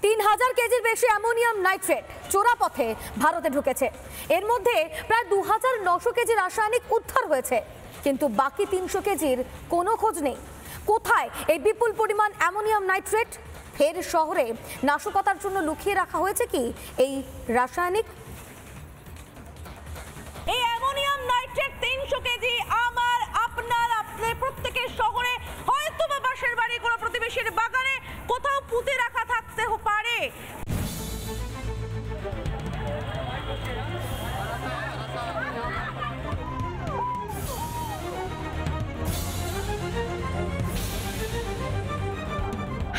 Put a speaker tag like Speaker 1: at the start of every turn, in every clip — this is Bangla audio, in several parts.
Speaker 1: 3000 কেজির বেশি অ্যামোনিয়াম নাইট্রেট চোরা পথে ভারতে ঢুকেছে। এর মধ্যে প্রায় 2900 কেজি রাসায়নিক উদ্ধার হয়েছে, কিন্তু বাকি 300 কেজির কোনো খোঁজ নেই। কোথায় এই বিপুল পরিমাণ অ্যামোনিয়াম নাইট্রেট? ফের শহরে নাশকতার জন্য লুকিয়ে রাখা হয়েছে কি এই রাসায়নিক?
Speaker 2: এই অ্যামোনিয়াম নাইট্রেট 300 কেজি আমার আপনার প্রত্যেকের শহরে হয়তো বা পাশের বাড়ি কোনো প্রতিবেশীর বাগানে কোথাও পুঁতে রাখা থাকতে পারে।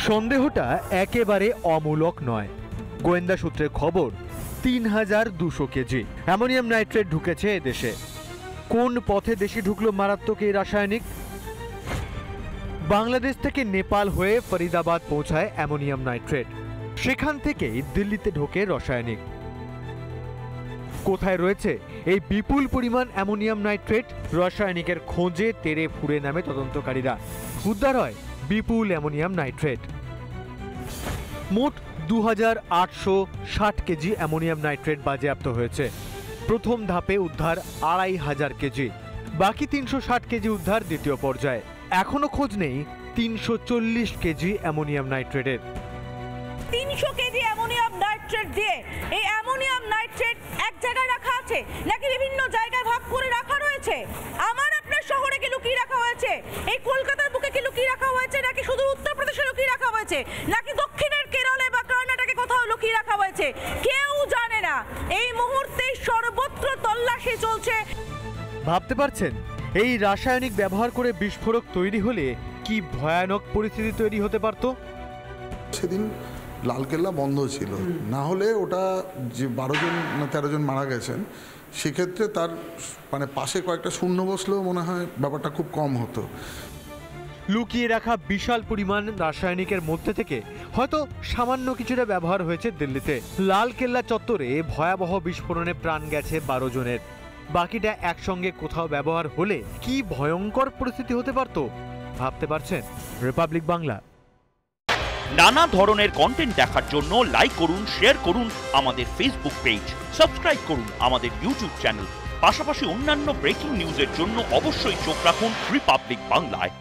Speaker 3: সন্দেহটা একেবারে অমূলক নয়। গোয়েন্দা সূত্রে খবর 3200 কেজি অ্যামোনিয়াম নাইট্রেট ঢুকেছে এদেশে। কোন পথে দেশে ঢুকলো মারাত্মক এই রাসায়নিক? বাংলাদেশ থেকে নেপাল হয়ে ফরিদাবাদ পৌঁছায় অ্যামোনিয়াম নাইট্রেট, সেখান থেকেই দিল্লিতে ঢোকে রাসায়নিক। কোথায় রয়েছে এই বিপুল পরিমাণ অ্যামোনিয়াম নাইট্রেট? রাসায়নিকের খোঁজে তেড়ে ফুঁড়ে নামে তদন্তকারীরা। উদ্ধার হয় বিপুল অ্যামোনিয়াম নাইট্রেট। মোট 2860 কেজি অ্যামোনিয়াম নাইট্রেট বাজেয়াপ্ত হয়েছে। প্রথম ধাপে উদ্ধার 2500 কেজি, বাকি 360 কেজি উদ্ধার দ্বিতীয় পর্যায়ে। এখনো খোঁজ নেই 340 কেজি অ্যামোনিয়াম নাইট্রেটের।
Speaker 2: 300 কেজি অ্যামোনিয়াম নাইট্রেট দিয়ে এই অ্যামোনিয়াম নাইট্রেট এক জায়গায় রাখা আছে নাকি বিভিন্ন জায়গায় ভাগ করে রাখা রয়েছে? আমার আপনার শহরে কি লুকিয়ে রাখা হয়েছে? এই কলকাতার বুকে কি লুকিয়ে রাখা হয়েছে, নাকি শুধু উত্তরপ্রদেশে লুকিয়ে রাখা হয়েছে, নাকি দক্ষিণের কেরলে বা কর্ণাটকে কোথাও লুকিয়ে রাখা হয়েছে? কেউ জানে না। এই মুহূর্তে সর্বত্র তল্লাশি চলছে।
Speaker 3: ভাবতে পারছেন এই রাসায়নিক ব্যবহার করে বিস্ফোরক তৈরি হলে কি ভয়ানক পরিস্থিতি তৈরি হতে পারত?
Speaker 4: সেদিন লালকেল্লা বন্ধ ছিল, না হলে ওটা যে 12 জন না 13 জন মারা গেছেন, সেক্ষেত্রে তার মানে পাশে কয়েকটা শূন্য বসলেও মনে হয় ব্যাপারটা খুব কম হতো।
Speaker 3: লুকিয়ে রাখা বিশাল পরিমাণ রাসায়নিকের মধ্যে থেকে হয়তো সামান্য কিছুটা ব্যবহার হয়েছে দিল্লিতে। লালকেল্লা চত্বরে ভয়াবহ বিস্ফোরণে প্রাণ গেছে 12 জনের। বাকিটা একসঙ্গে কোথাও ব্যবহার হলে কি ভয়ঙ্কর পরিস্থিতি হতে পারত ভাবতে পারছেন? রিপাবলিক বাংলা।
Speaker 5: নানা ধরনের কন্টেন্ট দেখার জন্য লাইক করুন, শেয়ার করুন আমাদের ফেসবুক পেজ, সাবস্ক্রাইব করুন আমাদের ইউটিউব চ্যানেল। পাশাপাশি অন্যান্য ব্রেকিং নিউজের জন্য অবশ্যই চোখ রাখুন রিপাবলিক বাংলায়।